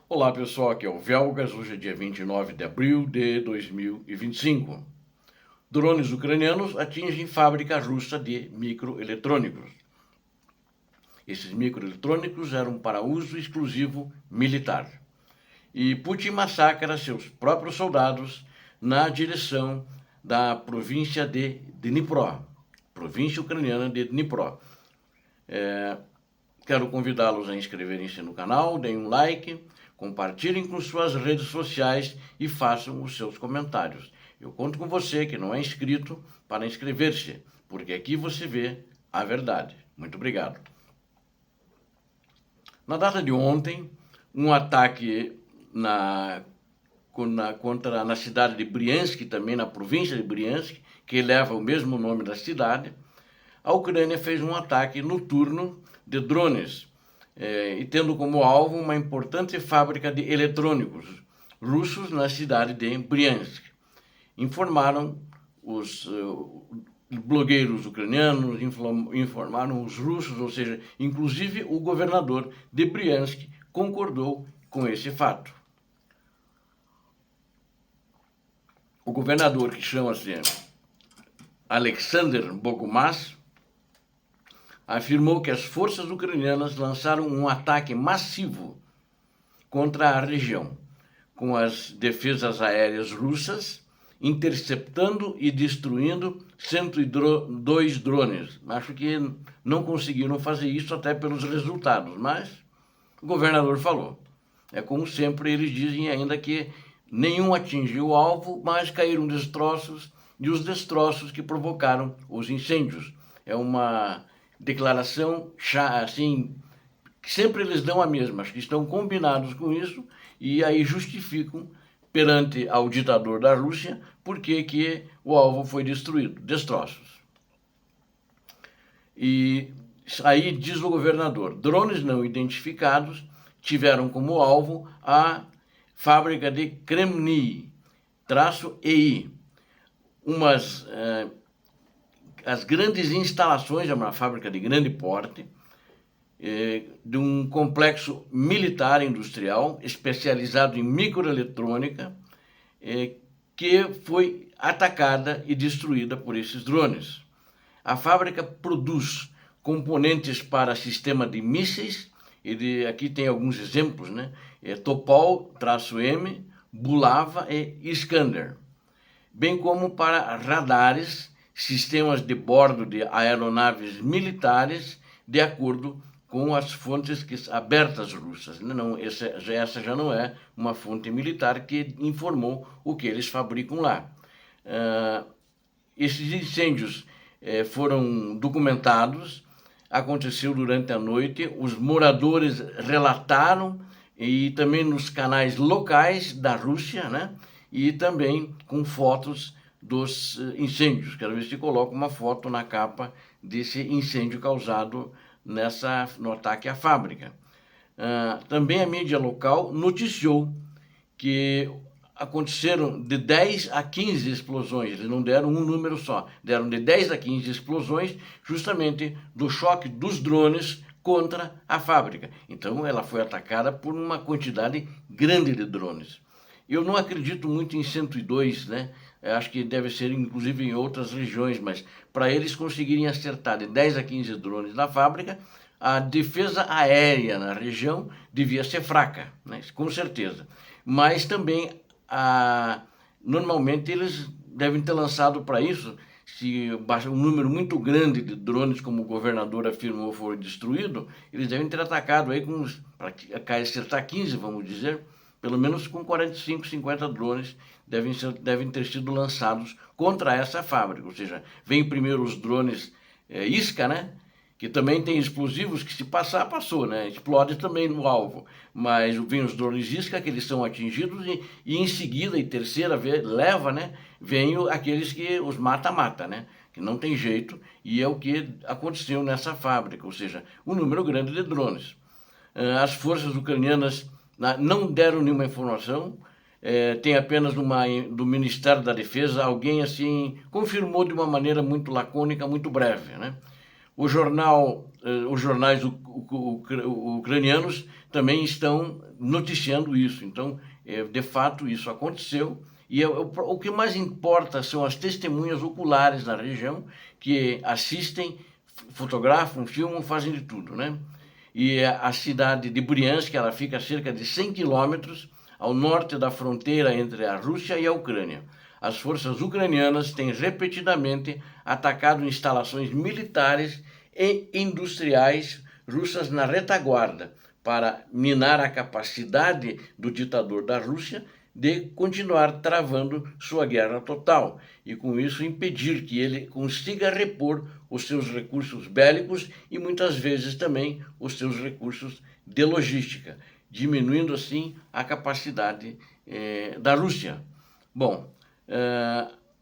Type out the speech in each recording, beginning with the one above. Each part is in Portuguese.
Olá pessoal, aqui é o Velgas, hoje é dia 29 de abril de 2025. Drones ucranianos atingem fábrica russa de microeletrônicos. Esses microeletrônicos eram para uso exclusivo militar. E Putin massacra seus próprios soldados na direção da província de Dnipro, província ucraniana de Dnipro. Quero convidá-los a inscreverem-se no canal, deem um like, compartilhem com suas redes sociais e façam os seus comentários. Eu conto com você que não é inscrito para inscrever-se, porque aqui você vê a verdade. Muito obrigado. Na data de ontem, um ataque na cidade de Briansk, também na província de Briansk, que leva o mesmo nome da cidade, a Ucrânia fez um ataque noturno de drones, e tendo como alvo uma importante fábrica de eletrônicos russos na cidade de Briansk. Informaram os blogueiros ucranianos, informaram os russos, ou seja, inclusive o governador de Briansk concordou com esse fato. O governador, que chama-se Alexander Bogomaz, afirmou que as forças ucranianas lançaram um ataque massivo contra a região, com as defesas aéreas russas interceptando e destruindo 102 drones. Acho que não conseguiram fazer isso até pelos resultados, mas o governador falou. É como sempre, eles dizem ainda que nenhum atingiu o alvo, mas caíram destroços, e os destroços que provocaram os incêndios. É uma declaração assim, que sempre eles dão a mesma, acho que estão combinados com isso, e aí justificam perante ao ditador da Rússia por que o alvo foi destruído, destroços. E aí diz o governador, drones não identificados tiveram como alvo a fábrica de Kremny-EI, as grandes instalações, é uma fábrica de grande porte, de um complexo militar industrial especializado em microeletrônica, que foi atacada e destruída por esses drones. A fábrica produz componentes para sistema de mísseis, aqui tem alguns exemplos, né? Topol-M, Bulava e Iskander, bem como para radares, sistemas de bordo de aeronaves militares, de acordo com as fontes abertas russas. Não, essa já não é uma fonte militar que informou o que eles fabricam lá. Esses incêndios foram documentados, aconteceu durante a noite, os moradores relataram, e também nos canais locais da Rússia, né? E também com fotos dos incêndios. Quero ver se coloca uma foto na capa desse incêndio causado no ataque à fábrica. Também a mídia local noticiou que aconteceram de 10 a 15 explosões, eles não deram um número só, deram de 10 a 15 explosões, justamente do choque dos drones contra a fábrica. Então ela foi atacada por uma quantidade grande de drones. Eu não acredito muito em 102, né? Eu acho que deve ser inclusive em outras regiões, mas para eles conseguirem acertar de 10 a 15 drones na fábrica, a defesa aérea na região devia ser fraca, né? Com certeza. Mas também, normalmente, eles devem ter lançado para isso, se um número muito grande de drones, como o governador afirmou, for destruído, eles devem ter atacado aí para acertar 15, vamos dizer, pelo menos com 45, 50 drones devem ter sido lançados contra essa fábrica. Ou seja, vem primeiro os drones Isca, né? Que também tem explosivos que se passar, passou, né? Explode também no alvo. Mas vem os drones Isca, que eles são atingidos, e em seguida, e terceira vez, leva, né? Vem aqueles que os mata-mata, né? Que não tem jeito, e é o que aconteceu nessa fábrica, ou seja, um número grande de drones. As forças ucranianas não deram nenhuma informação, tem apenas do Ministério da Defesa, alguém assim confirmou de uma maneira muito lacônica, muito breve, né? Os jornais ucranianos também estão noticiando isso. Então, de fato, isso aconteceu. E o que mais importa são as testemunhas oculares na região, que assistem, fotografam, filmam, fazem de tudo, né? E a cidade de Briansk, ela fica a cerca de 100 quilômetros ao norte da fronteira entre a Rússia e a Ucrânia. As forças ucranianas têm repetidamente atacado instalações militares e industriais russas na retaguarda, para minar a capacidade do ditador da Rússia de continuar travando sua guerra total e, com isso, impedir que ele consiga repor os seus recursos bélicos e, muitas vezes, também os seus recursos de logística, diminuindo, assim, a capacidade da Rússia. Bom,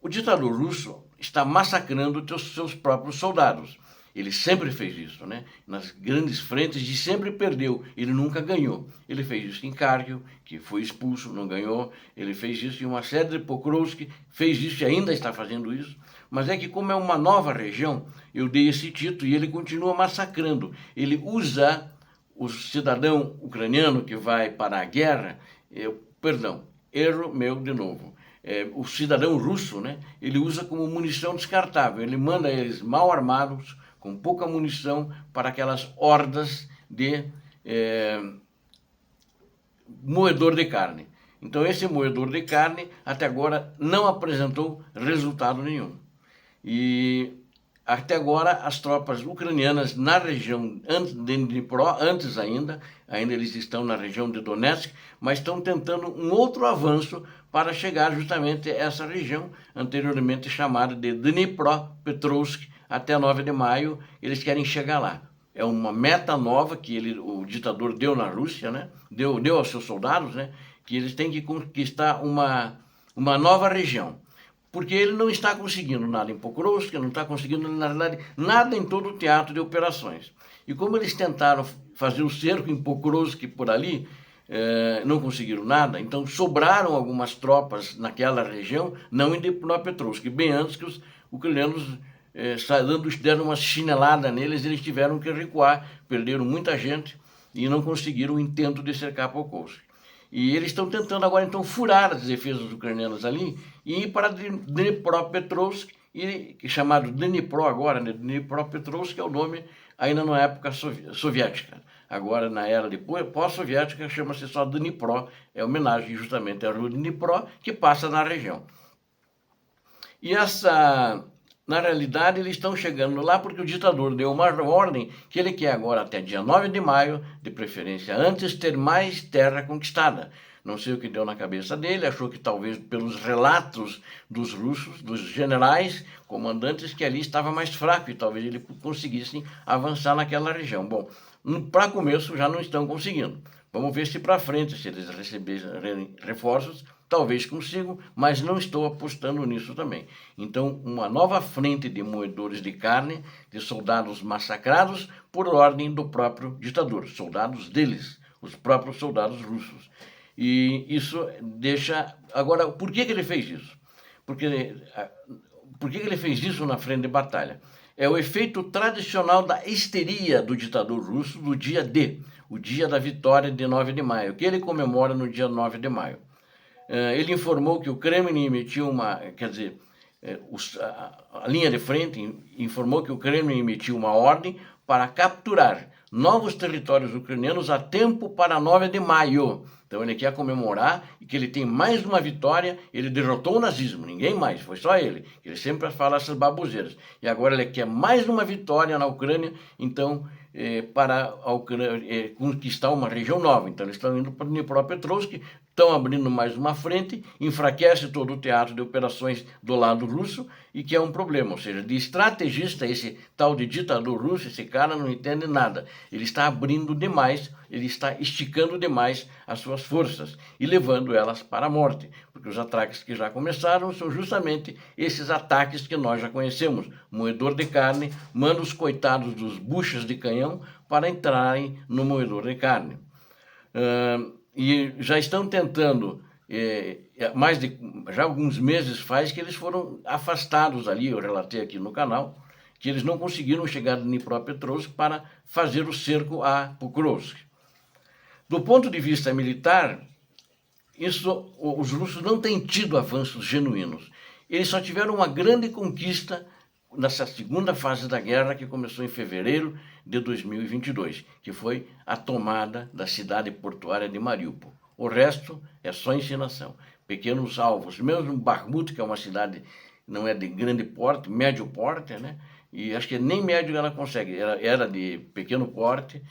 o ditador russo está massacrando seus próprios soldados. Ele sempre fez isso, né? Nas grandes frentes, e sempre perdeu. Ele nunca ganhou. Ele fez isso em Kharkiv, que foi expulso, não ganhou. Ele fez isso em uma série de Pokrovsk, fez isso e ainda está fazendo isso. Mas é que, como é uma nova região, eu dei esse título e ele continua massacrando. Ele usa o cidadão ucraniano que vai para a guerra, erro meu de novo. O cidadão russo, né? Ele usa como munição descartável. Ele manda eles mal armados, com pouca munição, para aquelas hordas de moedor de carne. Então, esse moedor de carne, até agora, não apresentou resultado nenhum. E, até agora, as tropas ucranianas na região de Dnipro, antes ainda eles estão na região de Donetsk, mas estão tentando um outro avanço para chegar justamente a essa região, anteriormente chamada de Dnipropetrovsk, até 9 de maio, eles querem chegar lá. É uma meta nova que o ditador deu na Rússia, né? Deu aos seus soldados, né? Que eles têm que conquistar uma nova região. Porque ele não está conseguindo nada em Pokrovsk, não está conseguindo, na verdade, nada em todo o teatro de operações. E como eles tentaram fazer o cerco em Pokrovsk por ali, não conseguiram nada, então sobraram algumas tropas naquela região, não em Dnipropetrovsk, bem antes que os ucranianos deram uma chinelada neles, eles tiveram que recuar, perderam muita gente e não conseguiram o intento de cercar Pokrovsk. E eles estão tentando agora, então, furar as defesas ucranianas ali e ir para Dnipropetrovsk, chamado Dnipro agora, né? Dnipropetrovsk é o nome ainda na época soviética. Agora, na era pós-soviética, chama-se só Dnipro, é homenagem justamente à rua Dnipro, que passa na região. E na realidade, eles estão chegando lá porque o ditador deu uma ordem que ele quer agora, até dia 9 de maio, de preferência antes, ter mais terra conquistada. Não sei o que deu na cabeça dele, achou que talvez pelos relatos dos russos, dos generais, comandantes, que ali estava mais fraco e talvez ele conseguisse avançar naquela região. Bom, para começo já não estão conseguindo. Vamos ver se para frente, se eles receberem reforços, talvez consigam, mas não estou apostando nisso também. Então, uma nova frente de moedores de carne, de soldados massacrados por ordem do próprio ditador, soldados deles, os próprios soldados russos. E isso deixa... Agora, por que ele fez isso? Por que ele fez isso na frente de batalha? É o efeito tradicional da histeria do ditador russo do dia D, o dia da vitória de 9 de maio, que ele comemora no dia 9 de maio. Ele informou que o Kremlin emitiu a linha de frente informou que o Kremlin emitiu uma ordem para capturar novos territórios ucranianos a tempo para 9 de maio. Então ele quer comemorar e que ele tem mais uma vitória, ele derrotou o nazismo, ninguém mais, foi só ele. Ele sempre fala essas baboseiras. E agora ele quer mais uma vitória na Ucrânia, então, para a Ucrânia, conquistar uma região nova. Então eles estão indo para Dnipropetrovsk, estão abrindo mais uma frente, enfraquece todo o teatro de operações do lado russo, e que é um problema, ou seja, de estrategista, esse tal de ditador russo, esse cara não entende nada. Ele está abrindo demais, ele está esticando demais as suas forças e levando elas para a morte, porque os ataques que já começaram são justamente esses ataques que nós já conhecemos. Moedor de carne manda os coitados dos buchas de canhão para entrarem no moedor de carne. E já estão tentando, já alguns meses faz que eles foram afastados ali, eu relatei aqui no canal, que eles não conseguiram chegar de Dnipropetrovsk para fazer o cerco a Pokrovsk. Do ponto de vista militar, os russos não têm tido avanços genuínos. Eles só tiveram uma grande conquista nessa segunda fase da guerra, que começou em fevereiro de 2022, que foi a tomada da cidade portuária de Mariupol. O resto é só encenação. Pequenos alvos, mesmo Bakhmut, que é uma cidade não é de grande porte, médio porte, né? E acho que nem médio ela consegue, era de pequeno porte,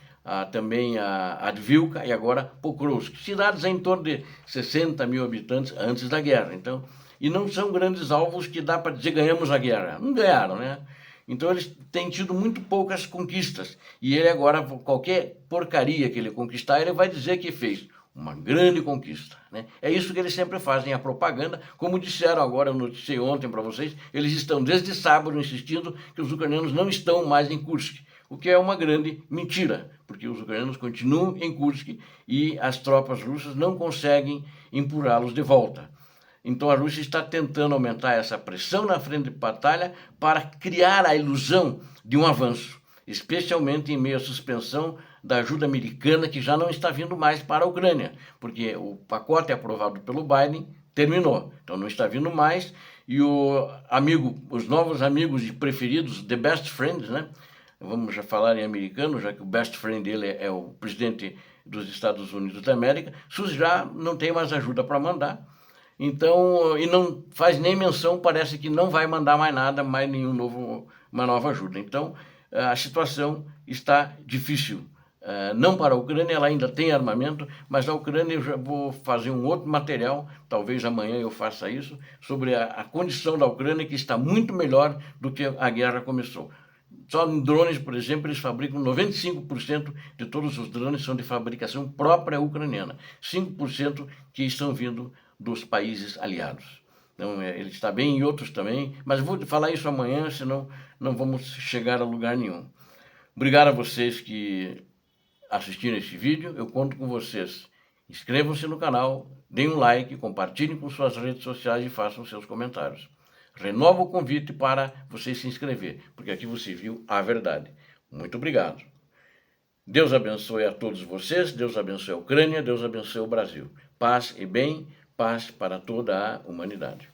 também a Advilka e agora Pokrovsk, cidades em torno de 60 mil habitantes antes da guerra. Então, e não são grandes alvos que dá para dizer ganhamos a guerra. Não ganharam, né? Então eles têm tido muito poucas conquistas. E ele agora, qualquer porcaria que ele conquistar, ele vai dizer que fez uma grande conquista, né? É isso que eles sempre fazem, a propaganda. Como disseram agora, eu noticiei ontem para vocês, eles estão desde sábado insistindo que os ucranianos não estão mais em Kursk, o que é uma grande mentira, porque os ucranianos continuam em Kursk e as tropas russas não conseguem empurrá-los de volta. Então a Rússia está tentando aumentar essa pressão na frente de batalha para criar a ilusão de um avanço, especialmente em meio à suspensão da ajuda americana, que já não está vindo mais para a Ucrânia, porque o pacote aprovado pelo Biden terminou, então não está vindo mais, e os novos amigos e preferidos, the best friends, né? Vamos já falar em americano, já que o best friend dele é o presidente dos Estados Unidos da América, já não tem mais ajuda para mandar. Então, e não faz nem menção, parece que não vai mandar mais nada, mais uma nova ajuda. Então, a situação está difícil. Não para a Ucrânia, ela ainda tem armamento, mas a Ucrânia eu já vou fazer um outro material, talvez amanhã eu faça isso, sobre a condição da Ucrânia, que está muito melhor do que a guerra começou. Só em drones, por exemplo, eles fabricam 95% de todos os drones são de fabricação própria ucraniana, 5% que estão vindo dos países aliados. Então, ele está bem em outros também, mas vou falar isso amanhã, senão não vamos chegar a lugar nenhum. Obrigado a vocês que assistiram esse vídeo, eu conto com vocês. Inscrevam-se no canal, deem um like, compartilhem com suas redes sociais e façam seus comentários. Renovo o convite para você se inscrever, porque aqui você viu a verdade. Muito obrigado. Deus abençoe a todos vocês, Deus abençoe a Ucrânia, Deus abençoe o Brasil. Paz e bem, paz para toda a humanidade.